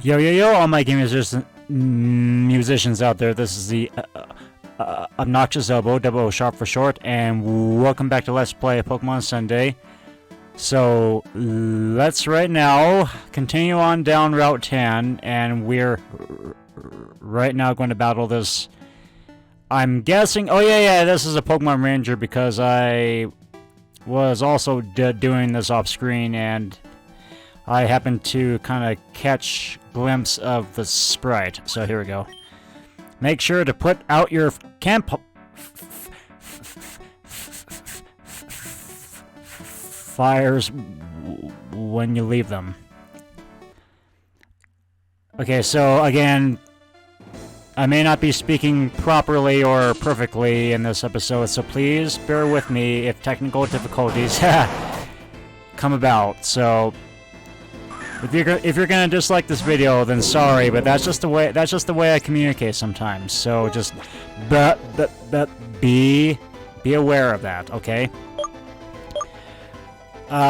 Yo, yo, yo, all my game musicians out there. This is the obnoxiousoboe, double O sharp for short, and welcome back to Let's Play Pokemon Sunday. So, let's right now continue on down Route 10, and we're right now going to battle this. I'm guessing. Oh, yeah, this is a Pokemon Ranger because I was also doing this off screen, and I happened to kind of catch a glimpse of the sprite. So here we go. Make sure to put out your camp fires when you leave them. Okay, so again, I may not be speaking properly or perfectly in this episode, so please bear with me if technical difficulties come about. So if you're gonna dislike this video, then sorry, but that's just the way I communicate sometimes. So just be aware of that, okay?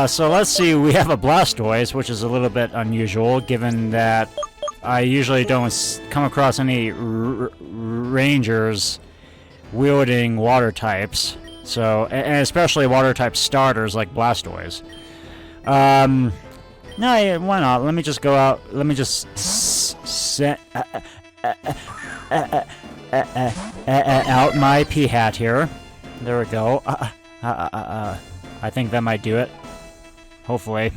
So let's see. We have a Blastoise, which is a little bit unusual, given that I usually don't come across any Rangers wielding water types. So, and especially water type starters like Blastoise. No, yeah, why not? Let me just go out. Let me just out my pea hat here. There we go. I think that might do it. Hopefully.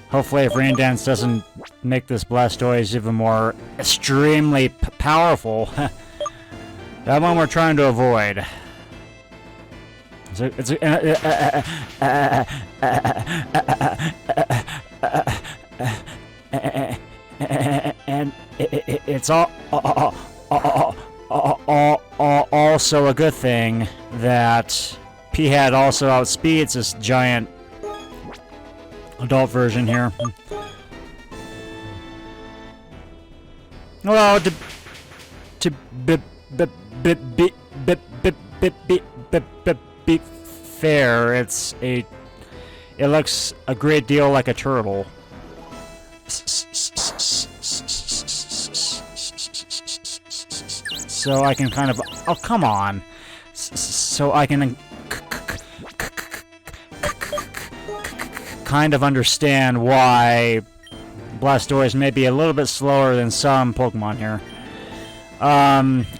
Hopefully, if Rain Dance doesn't make this Blastoise even more extremely powerful. That one we're trying to avoid. And it's also a good thing that P-Hat also outspeeds this giant adult version here. Well, to be fair, it looks a great deal like a turtle. So I can kind of, oh come on, so I can kind of understand why Blastoise may be a little bit slower than some Pokemon here.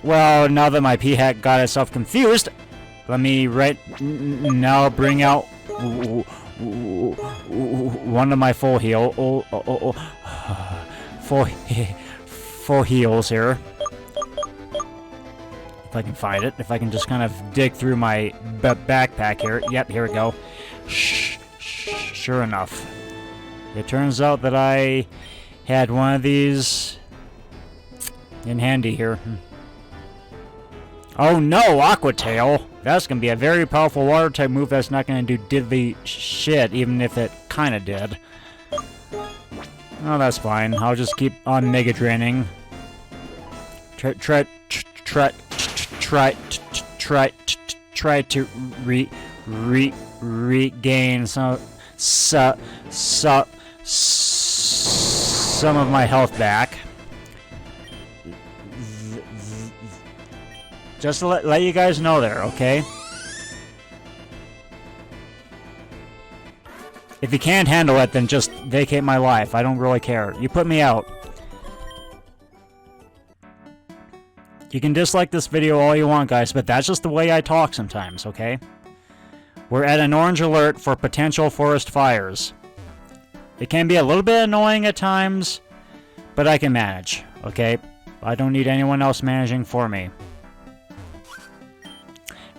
Well, now that my P-Hat got itself confused, let me right now bring out one of my full heals here. If I can find it, if I can just kind of dig through my backpack here. Yep, here we go. Sure enough, it turns out that I had one of these in handy here. Oh no, Aqua Tail! That's gonna be a very powerful water type move that's not gonna do diddly shit, even if it kinda did. Oh, that's fine. I'll just keep on Mega Draining. Try to regain some of my health back. Just to let you guys know there, okay? If you can't handle it, then just vacate my life. I don't really care. You put me out. You can dislike this video all you want, guys, but that's just the way I talk sometimes, okay? We're at an orange alert for potential forest fires. It can be a little bit annoying at times, but I can manage, okay? I don't need anyone else managing for me.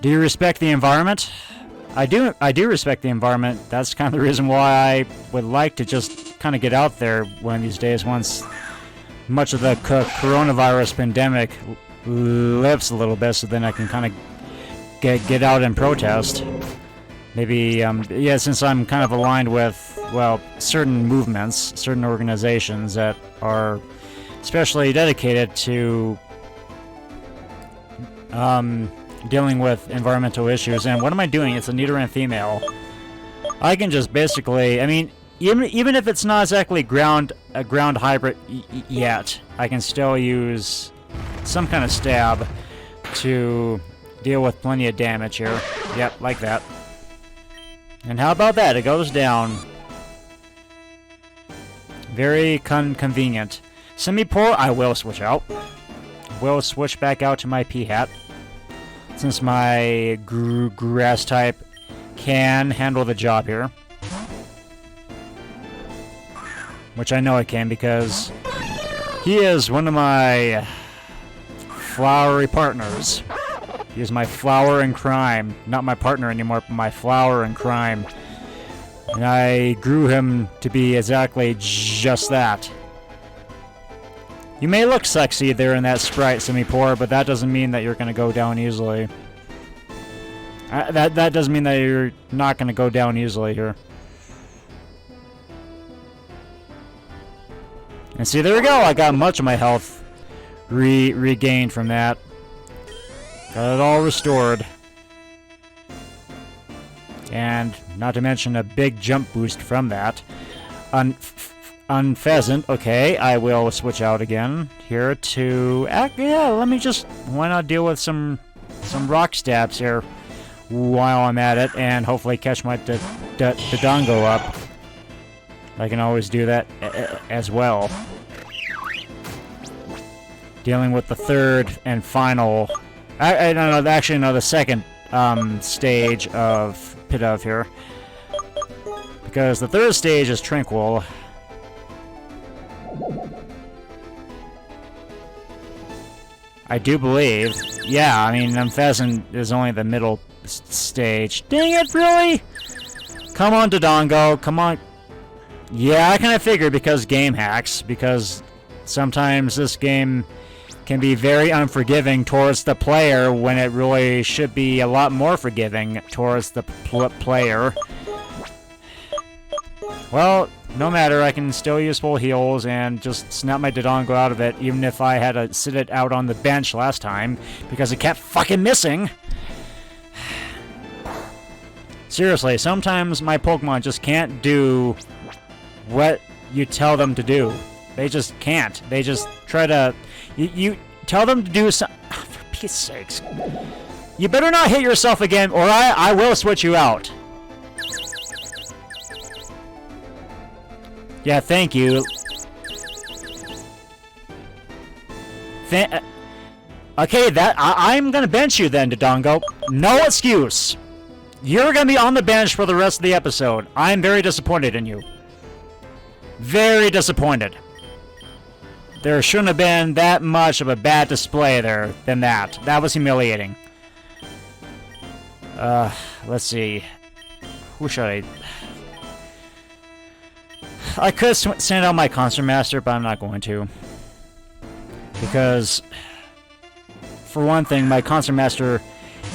Do you respect the environment? I do respect the environment. That's kind of the reason why I would like to just kind of get out there one of these days once much of the coronavirus pandemic lifts a little bit, so then I can kind of get out and protest. Maybe, yeah, since I'm kind of aligned with, well, certain movements, certain organizations that are especially dedicated to dealing with environmental issues. And what am I doing? It's a Nidoran female. I can just basically, I mean, even if it's not exactly a ground hybrid yet, I can still use some kind of stab to deal with plenty of damage here. Yep, like that. And how about that? It goes down. Very convenient. Semi-poor, I will switch out. Will switch back out to my P-hat, since my grass type can handle the job here. Which I know it can, because he is one of my flowery partners. He is my flower in crime. Not my partner anymore, but my flower in crime. And I grew him to be exactly just that. You may look sexy there in that sprite, Semi-poor, but that doesn't mean that you're going to go down easily. That doesn't mean that you're not going to go down easily here. And see, there we go. I got much of my health regained from that. Got it all restored. And not to mention a big jump boost from that. Unpheasant. Okay, I will switch out again here to... yeah, let me just... why not deal with some rock stabs here while I'm at it, and hopefully catch my Dodongo up. I can always do that as well. Dealing with the third and final... I don't know, actually no, the second stage of Pidove here. Because the third stage is Tranquil. I do believe. Yeah, I mean, Pheasant is only the middle stage. Dang it, really? Come on, Dodongo, come on. Yeah, I kind of figured because game hacks, because sometimes this game can be very unforgiving towards the player when it really should be a lot more forgiving towards the player. Well, no matter, I can still use full heals and just snap my Dodongo out of it, even if I had to sit it out on the bench last time, because it kept fucking missing. Seriously, sometimes my Pokemon just can't do what you tell them to do. They just can't. They just try to... You tell them to do something... For Pete's sakes. You better not hit yourself again, or I will switch you out. Yeah, thank you. Okay, I'm gonna bench you then, Dodongo. No excuse. You're gonna be on the bench for the rest of the episode. I'm very disappointed in you. Very disappointed. There shouldn't have been that much of a bad display there than that. That was humiliating. Let's see. Who should I... I could send out my Concert Master, but I'm not going to. Because, for one thing, my Concert Master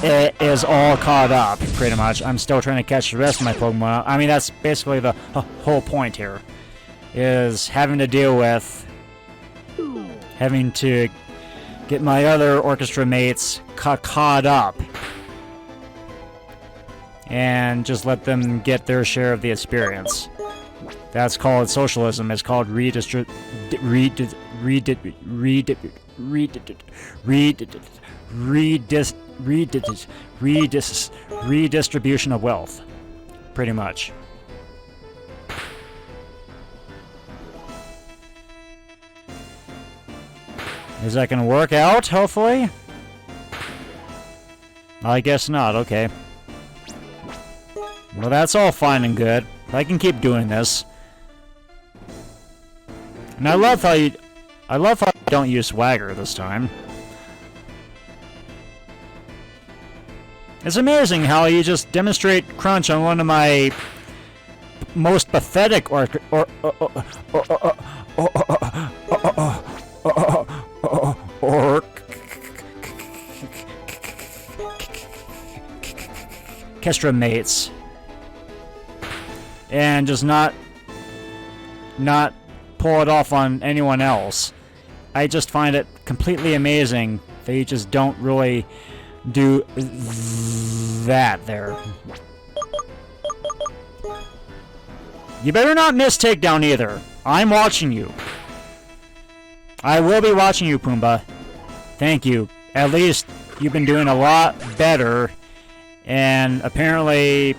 is all caught up, pretty much. I'm still trying to catch the rest of my Pokemon. I mean, that's basically the whole point here. Is having to deal with... having to get my other orchestra mates caught up. And just let them get their share of the experience. That's called socialism. It's called redistribution of wealth. Pretty much. Is that gonna work out, hopefully? I guess not, okay. Well, that's all fine and good. I can keep doing this. And I love how you don't use Swagger this time. It's amazing how you just demonstrate Crunch on one of my most pathetic orchestra mates. And just not pull it off on anyone else. I just find it completely amazing that you just don't really do that there. You better not miss takedown either. I'm watching you. I will be watching you, Pumbaa. Thank you. At least you've been doing a lot better, and apparently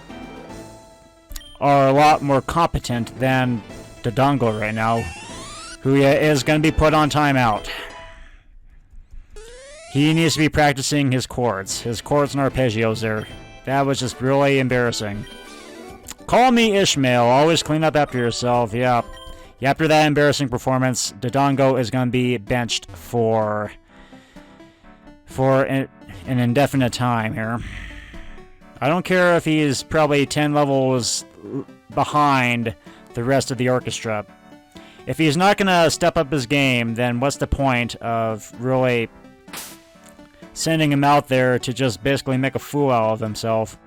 are a lot more competent than Dodongo right now, who is going to be put on timeout. He needs to be practicing his chords and arpeggios there. That was just really embarrassing. Call me Ishmael. Always clean up after yourself. Yeah. After that embarrassing performance, Dodongo is going to be benched for an indefinite time here. I don't care if he's probably 10 levels behind the rest of the orchestra. If he's not going to step up his game, then what's the point of really sending him out there to just basically make a fool out of himself?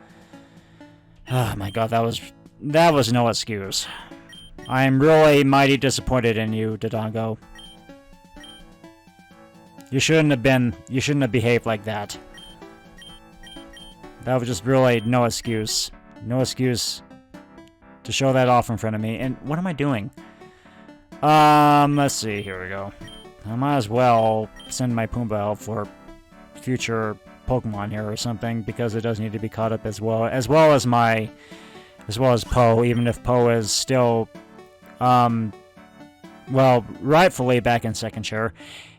Oh my god, that was no excuse. I am really mighty disappointed in you, Dodongo. You shouldn't have behaved like that. That was just really no excuse. No excuse to show that off in front of me. And what am I doing? Let's see, here we go. I might as well send my Pumbaa out for future Pokemon here or something, because it does need to be caught up as well as Poe, even if Poe is still well, rightfully back in second chair.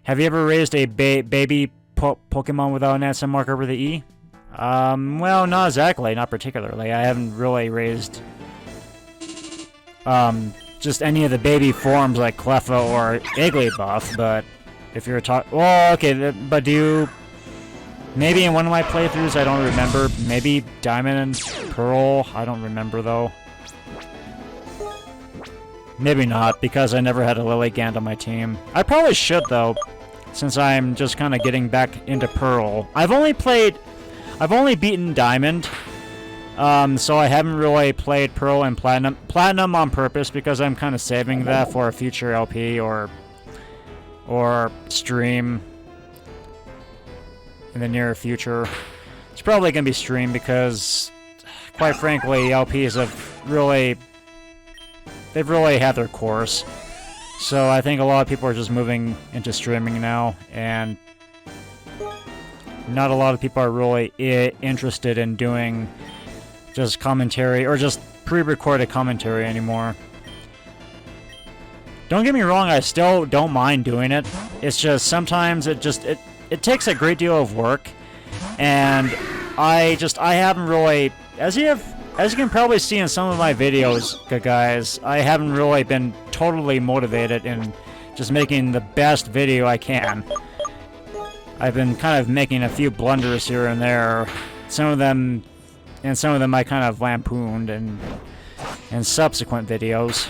Have you ever raised a baby Pokemon without an accent mark over the E? Well, not exactly, not particularly. I haven't really raised just any of the baby forms like Cleffa or Igglybuff, but if you're well, okay, but do you... Maybe in one of my playthroughs, I don't remember. Maybe Diamond and Pearl, I don't remember though. Maybe not, because I never had a Lilligant on my team. I probably should though, since I'm just kind of getting back into Pearl. I've only beaten Diamond, so I haven't really played Pearl and Platinum. Platinum on purpose, because I'm kind of saving that for a future LP or stream in the near future. It's probably going to be stream, because, quite frankly, LPs have really... They've really had their course. So I think a lot of people are just moving into streaming now, and not a lot of people are really interested in doing just commentary or just pre-recorded commentary anymore. Don't get me wrong, I still don't mind doing it. It's just sometimes it takes a great deal of work, and I haven't really, as you can probably see in some of my videos, guys, I haven't really been totally motivated in just making the best video I can. I've been kind of making a few blunders here and there. Some of them I kind of lampooned in subsequent videos.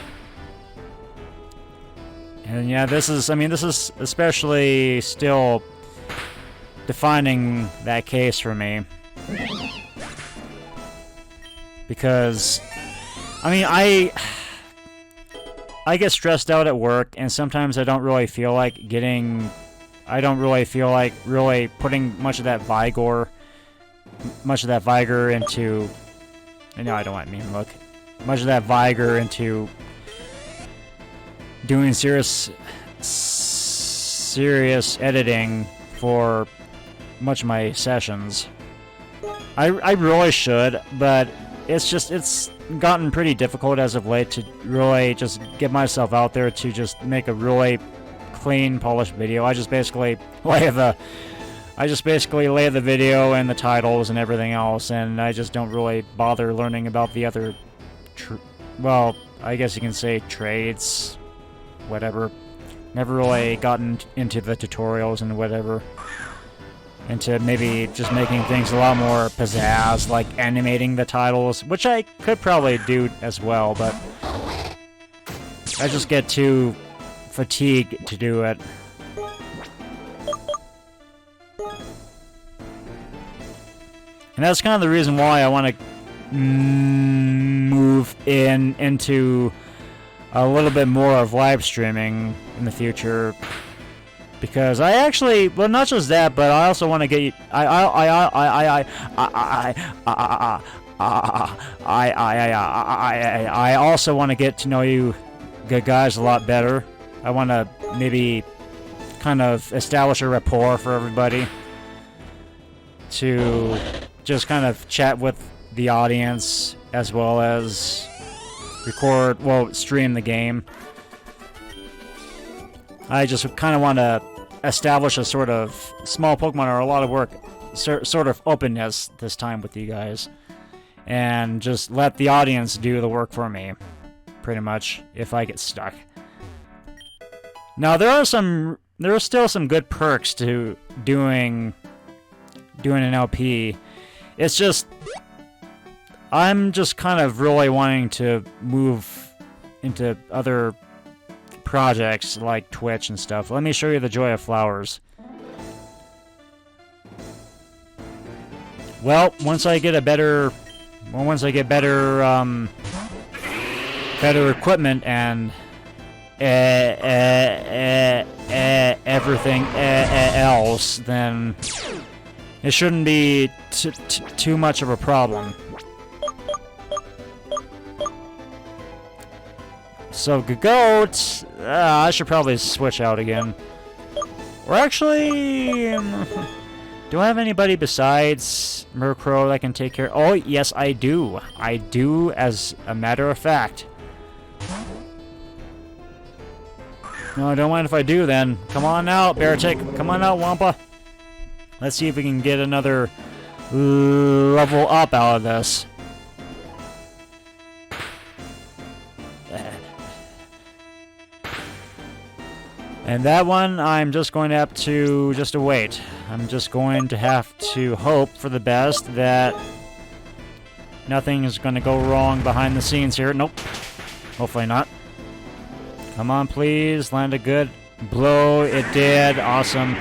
And yeah, this is especially still defining that case for me. Because, I get stressed out at work, and sometimes I don't really feel like really putting much of that vigor into, much of that vigor into doing serious editing for much of my sessions. I really should, but it's gotten pretty difficult as of late to really just get myself out there to just make a really clean, polished video. I just basically lay the video and the titles and everything else, and I just don't really bother learning about the other, well, I guess you can say trades, whatever. Never really gotten into the tutorials and whatever. Into maybe just making things a lot more pizzazz, like animating the titles, which I could probably do as well, but I just get too fatigued to do it. And that's kind of the reason why I want to move into a little bit more of live streaming in the future. Because I actually, well, not just that, but I also want to get. I also want to get to know you good guys a lot better. I want to maybe kind of establish a rapport for everybody to just kind of chat with the audience as well as stream the game. I just kind of want to establish a sort of small Pokemon or a lot of work, sort of openness this time with you guys. And just let the audience do the work for me, pretty much, if I get stuck. Now, there are still some good perks to doing an LP. It's just, I'm just kind of really wanting to move into other projects like Twitch and stuff. Let me show you the joy of flowers. Well, once I get better equipment and everything else, then it shouldn't be too much of a problem. So, Goat, I should probably switch out again. Or actually, do I have anybody besides Murkrow that can take care? Oh, yes, I do. I do, as a matter of fact. No, don't mind if I do, then. Come on out, Beartick. Come on out, Wampa. Let's see if we can get another level up out of this. And that one, I'm just going to have to just wait. I'm just going to have to hope for the best that nothing is going to go wrong behind the scenes here. Nope. Hopefully not. Come on, please. Land a good blow. It did. Awesome.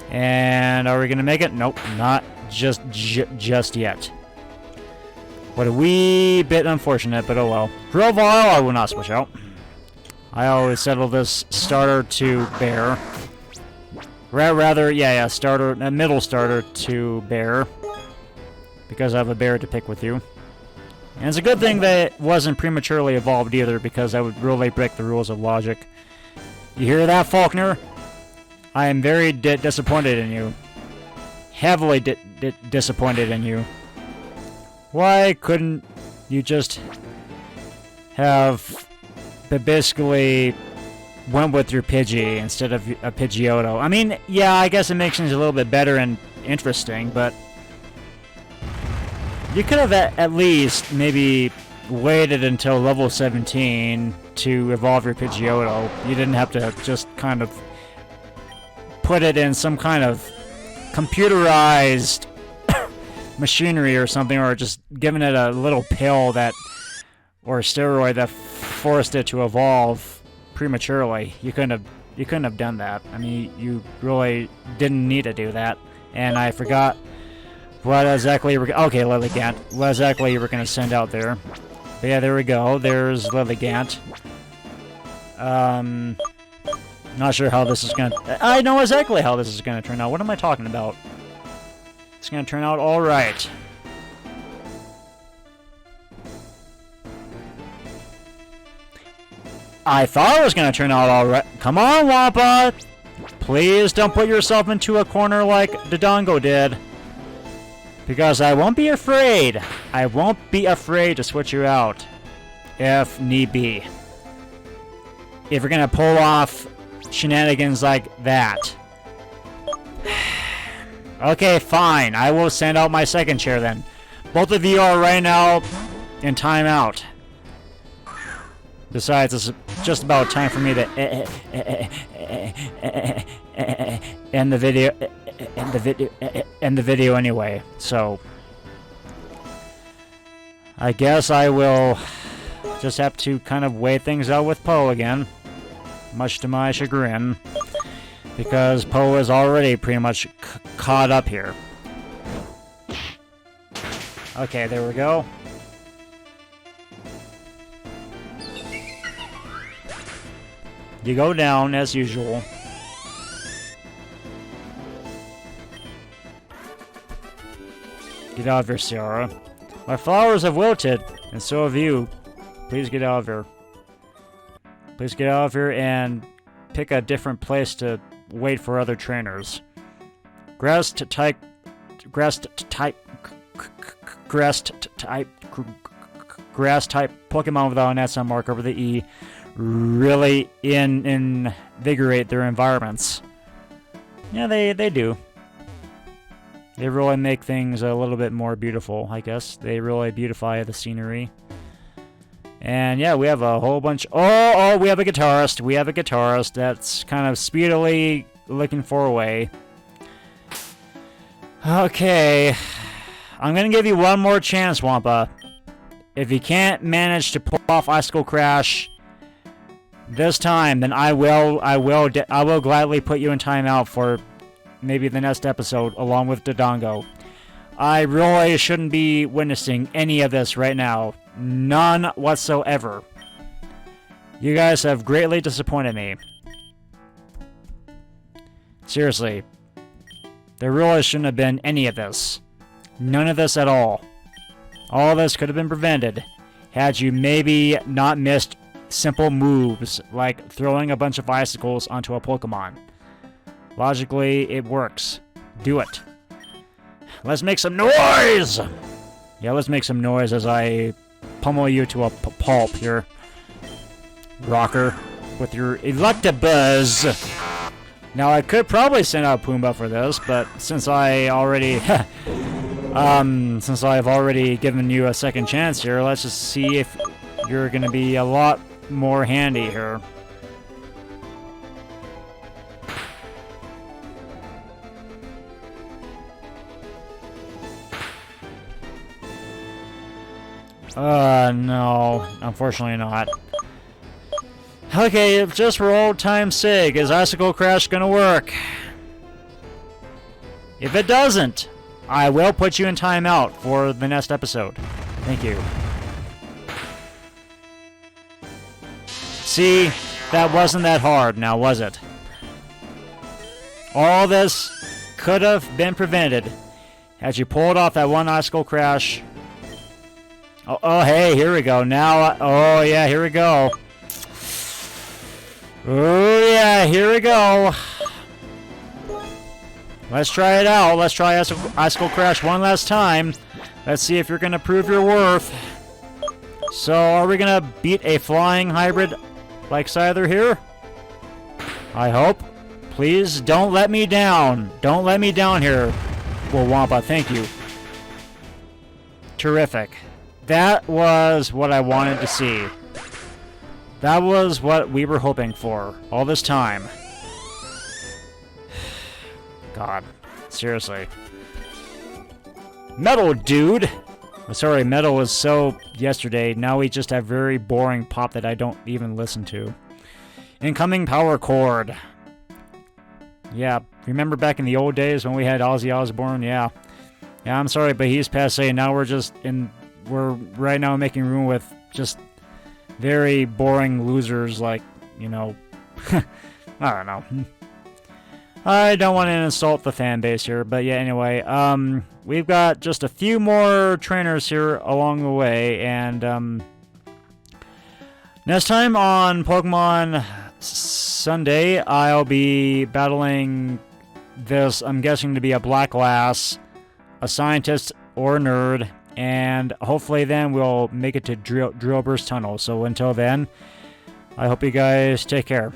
And are we going to make it? Nope. Not just yet. What a wee bit unfortunate, but oh well. Grovyle, I will not switch out. I always settle this starter to bear. Rather, starter, middle starter to bear. Because I have a bear to pick with you. And it's a good thing that it wasn't prematurely evolved either, because I would really break the rules of logic. You hear that, Faulkner? I am very disappointed in you. Heavily disappointed in you. Why couldn't you just have basically went with your Pidgey instead of a Pidgeotto? I mean, yeah, I guess it makes things a little bit better and interesting, but you could have at least maybe waited until level 17 to evolve your Pidgeotto. You didn't have to just kind of put it in some kind of computerized machinery or something, or just giving it a little pill that, or a steroid that forced it to evolve prematurely. You couldn't have done that. I mean, you really didn't need to do that. And I forgot what exactly you were. Okay, Lilligant. What exactly you were going to send out there? But yeah, there we go. There's Lilligant. Not sure how this is going to. I know exactly how this is going to turn out. What am I talking about? It's going to turn out all right. I thought it was going to turn out all right. Come on, Wampa! Please don't put yourself into a corner like Dodongo did. Because I won't be afraid. I won't be afraid to switch you out. If need be. If you're going to pull off shenanigans like that. Okay, fine. I will send out my second chair then. Both of you are right now in timeout. Besides, it's just about time for me to end the video anyway. So I guess I will just have to kind of weigh things out with Poe again, much to my chagrin. Because Poe is already pretty much caught up here. Okay, there we go. You go down as usual. Get out of here, Sierra. My flowers have wilted, and so have you. Please get out of here. Please get out of here and pick a different place to wait for other trainers. Grass type Pokemon without an S on mark over the E really invigorate their environments. Yeah, they do. They really make things a little bit more beautiful, I guess. They really beautify the scenery. And yeah, we have a whole bunch. Oh, we have a guitarist. We have a guitarist that's kind of speedily looking for a way. Okay. I'm going to give you one more chance, Wampa. If you can't manage to pull off Icicle Crash this time, then I will gladly put you in timeout for maybe the next episode along with Dodongo. I really shouldn't be witnessing any of this right now. None whatsoever. You guys have greatly disappointed me. Seriously. There really shouldn't have been any of this. None of this at all. All of this could have been prevented had you maybe not missed simple moves like throwing a bunch of icicles onto a Pokemon. Logically, it works. Do it. Let's make some noise! Yeah, let's make some noise as I pummel you to a pulp here. Rocker, with your Electabuzz. Now, I could probably send out Pumbaa for this, but since I already... since I've already given you a second chance here, let's just see if you're gonna be a lot more handy here. No. Unfortunately not. Okay, just for old time's sake, is Icicle Crash gonna work? If it doesn't, I will put you in timeout for the next episode. Thank you. See, that wasn't that hard now, was it? All this could have been prevented had you pulled off that one Icicle Crash. Oh, hey, here we go. Now, oh yeah, here we go. Oh yeah, here we go. Let's try it out. Let's try Icicle Crash one last time. Let's see if you're going to prove your worth. So, are we going to beat a flying hybrid like Scyther here? I hope. Please, don't let me down. Don't let me down here. Well, Wampa, thank you. Terrific. That was what I wanted to see. That was what we were hoping for all this time. God, seriously. Metal, dude! Sorry, Metal was so yesterday. Now we just have very boring pop that I don't even listen to. Incoming power cord. Yeah, remember back in the old days when we had Ozzy Osbourne? Yeah. Yeah, I'm sorry, but he's passé. Now we're right now making room with just very boring losers like, you know, I don't know. I don't want to insult the fan base here, but yeah, anyway, we've got just a few more trainers here along the way, and next time on Pokemon Sunday, I'll be battling this, I'm guessing to be a Black Lass, a scientist or a nerd, and hopefully then we'll make it to Drillburst Tunnel. So until then, I hope you guys take care.